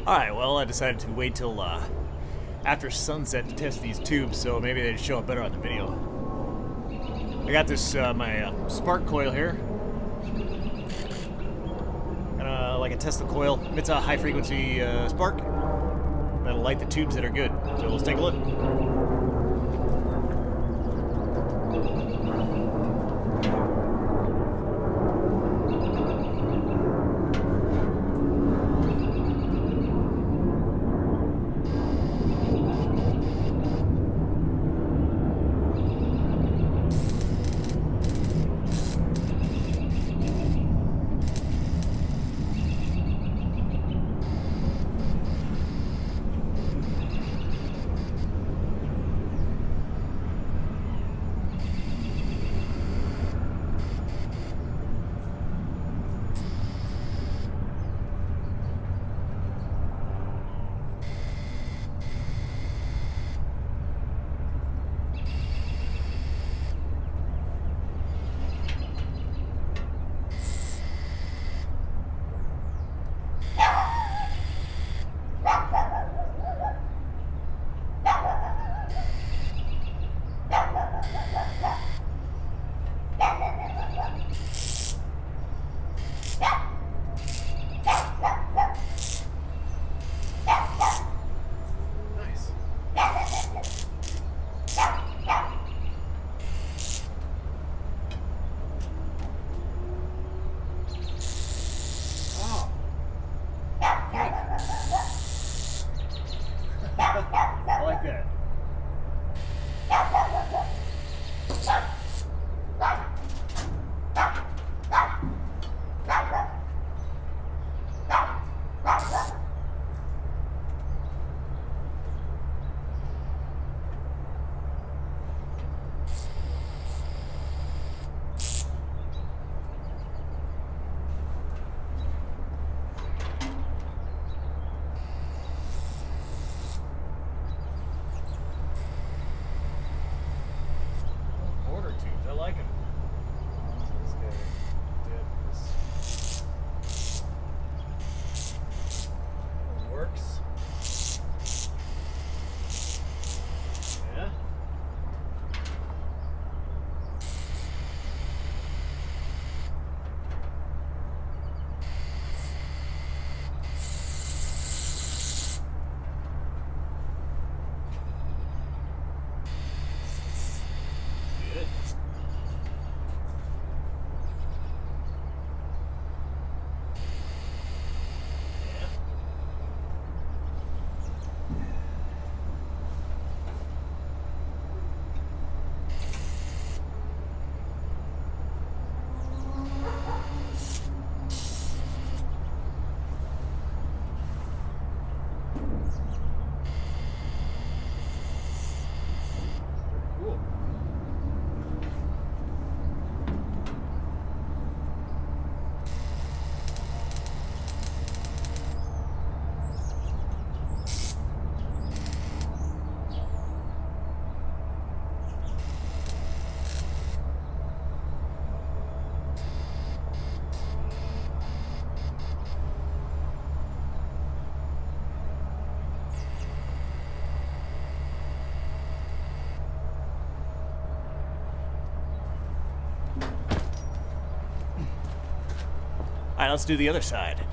Alright, well, I decided to wait till after sunset to test these tubes, so maybe they'd show up better on the video. I got this, my spark coil here. Kinda like a Tesla coil. Emits a high frequency spark. That'll light the tubes that are good. So let's take a look. I like that. I like him. This guy did this. Works. Yeah. Good. Cool. Alright, let's do the other side.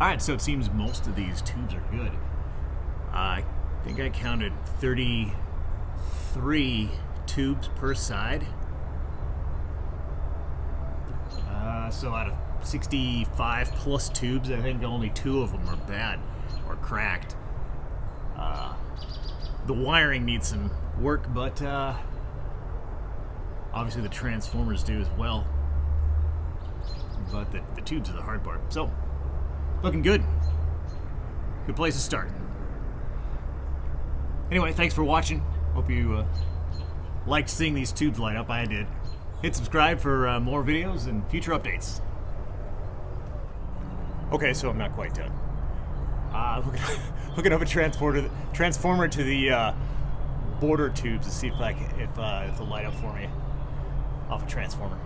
Alright, so it seems most of these tubes are good. I think I counted 33 tubes per side. So out of 65 plus tubes, I think only 2 of them are bad or cracked. The wiring needs some work, but obviously the transformers do as well. But the tubes are the hard part. So, looking good. Good place to start. Anyway, thanks for watching. Hope you liked seeing these tubes light up. I did. Hit subscribe for more videos and future updates. Okay, so I'm not quite done. Hooking up a transformer to the border tubes to see if they'll light up for me off a transformer.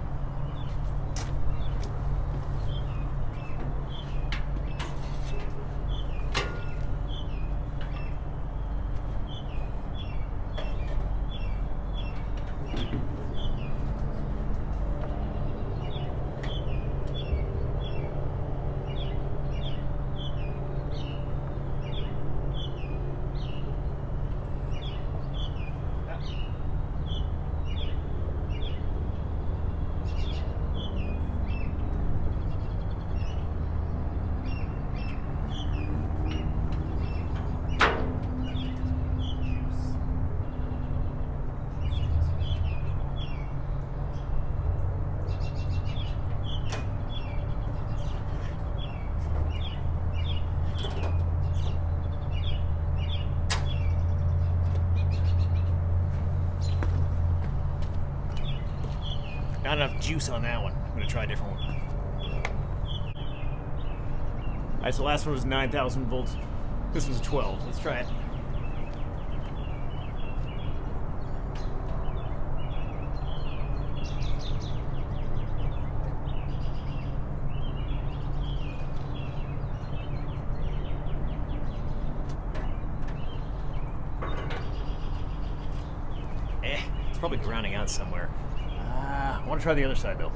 Not enough juice on that one. I'm going to try a different one. Alright, so the last one was 9,000 volts. This was 12. Let's try it. It's probably grounding out somewhere. I want to try the other side though.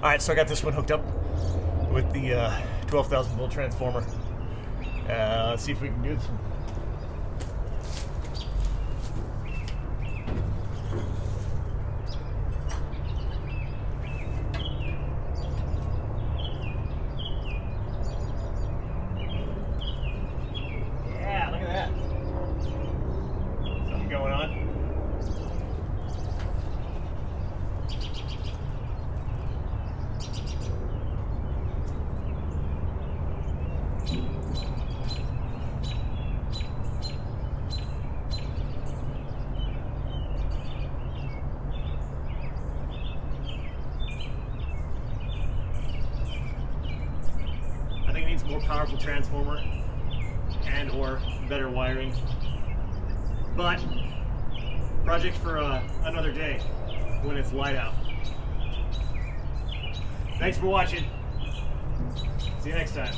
Alright, so I got this one hooked up with the 12,000 volt transformer. Let's see if we can do this one. Yeah, look at that. Something going on. I think it needs a more powerful transformer and or better wiring. But project for another day when it's light out. Thanks for watching. See you next time.